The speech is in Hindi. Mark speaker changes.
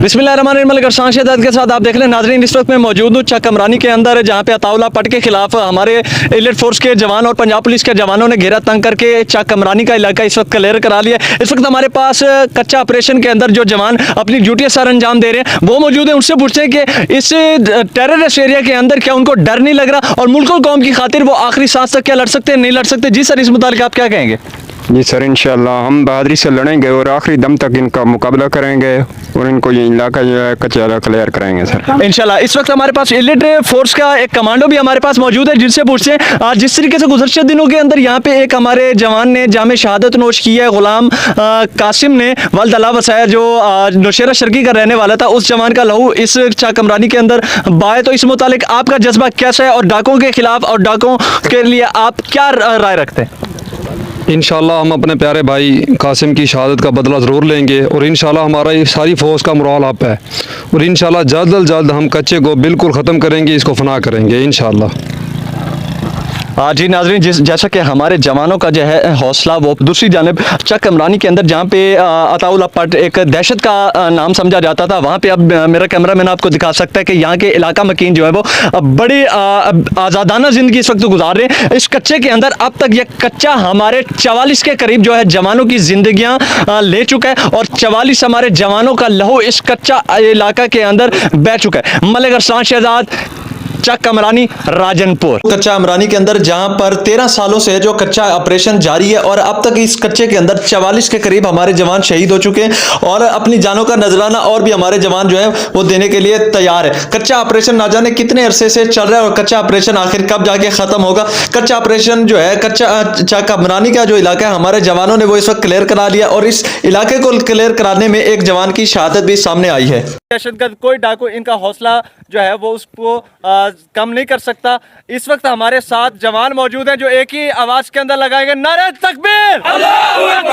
Speaker 1: बिस्मिल्लाहिर्रहमानिर्रहीम शाहजाद के साथ आप देख रहे हैं नाजरीन, इस वक्त मैं मौजूद हूँ चक अमरानी के अंदर, जहाँ पे अताउल्लाह पट के खिलाफ हमारे एलिट फोर्स के जवान और पंजाब पुलिस के जवानों ने घेरा तंग करके चक अमरानी का इलाका इस वक्त क्लियर करा लिया। इस वक्त हमारे पास कच्चा ऑपरेशन के अंदर जो जवान अपनी ड्यूटी सर अंजाम दे रहे हैं वो मौजूद है। उनसे पूछते हैं कि इस टेररिस्ट एरिया के अंदर क्या उनको डर नहीं लग रहा और मुल्क और कौम की खातिर वो आखिरी सांस तक क्या लड़ सकते हैं, नहीं लड़ सकते। जी सर, इस मुतालिक आप क्या कहेंगे?
Speaker 2: जी सर, इंशाल्लाह हम बहादुरी से लड़ेंगे और आखिरी दम तक इनका मुकाबला करेंगे और इनको ये इलाका जो है कच्चा क्लियर कराएंगे सर
Speaker 1: इंशाल्लाह। इस वक्त हमारे पास एलिट फोर्स का एक कमांडो भी हमारे पास मौजूद है, जिनसे पूछते हैं आज जिस तरीके से गुज़श्ते दिनों के अंदर यहाँ पे एक हमारे जवान ने जामे शहादत नोश की है, गुलाम कासिम ने वल्द अल्लाह वसाया, जो नौशेरा शर्की का रहने वाला था, उस जवान का लहू इस चक अमरानी के अंदर बाय। तो इस मुतालिक आपका जज्बा कैसा है और डाकों के खिलाफ और डाकों के लिए आप क्या राय रखते हैं?
Speaker 3: इंशाल्लाह हम अपने प्यारे भाई कासिम की शहादत का बदला ज़रूर लेंगे और इंशाल्लाह हमारा ये सारी फ़ौज का मुराल अप है और इंशाल्लाह जल्द अज जल्द हम कच्चे को बिल्कुल ख़त्म करेंगे, इसको फना करेंगे इंशाल्लाह।
Speaker 1: जी नाजरीन, जैसा कि हमारे जवानों का जो है हौसला, वो दूसरी जानिब चक अमरानी के अंदर जहाँ पे अताउल्लाह पट एक दहशत का नाम समझा जाता था, वहाँ पे अब मेरा कैमरा मैन आपको दिखा सकता है कि यहाँ के इलाका मकीन जो है वो बड़ी आज़ादाना ज़िंदगी इस वक्त गुजार रहे हैं। इस कच्चे के अंदर अब तक ये कच्चा हमारे 44 के करीब जो है जवानों की जिंदगियाँ ले चुका है और 44 हमारे जवानों का लहू इस कच्चा इलाका के अंदर बह चुका है। मलिक अरसलान शहजाद, चक अमरानी, राजनपुर। कच्चा अमरानी के अंदर जहां पर 13 सालों से जो कच्चा ऑपरेशन जारी है और अब तक इस कच्चे के अंदर 44 के करीब हमारे जवान शहीद हो चुके हैं और अपनी जानों का नजराना और भी हमारे जवान जो है वो देने के लिए तैयार है। कच्चा ऑपरेशन ना जाने कितने अरसे से चल रहा है और कच्चा ऑपरेशन आखिर कब जाके खत्म होगा। कच्चा ऑपरेशन जो है कच्चा चक अमरानी का जो इलाका है, हमारे जवानों ने वो इस वक्त क्लियर करा लिया और इस इलाके को क्लियर कराने में एक जवान की शहादत भी सामने आई है। दहशतगर्द कोई डाकू इनका हौसला जो है वो उसको कम नहीं कर सकता। इस वक्त हमारे साथ जवान मौजूद हैं जो एक ही आवाज के अंदर लगाएंगे नारे तकबीर, अल्लाहू अकबर।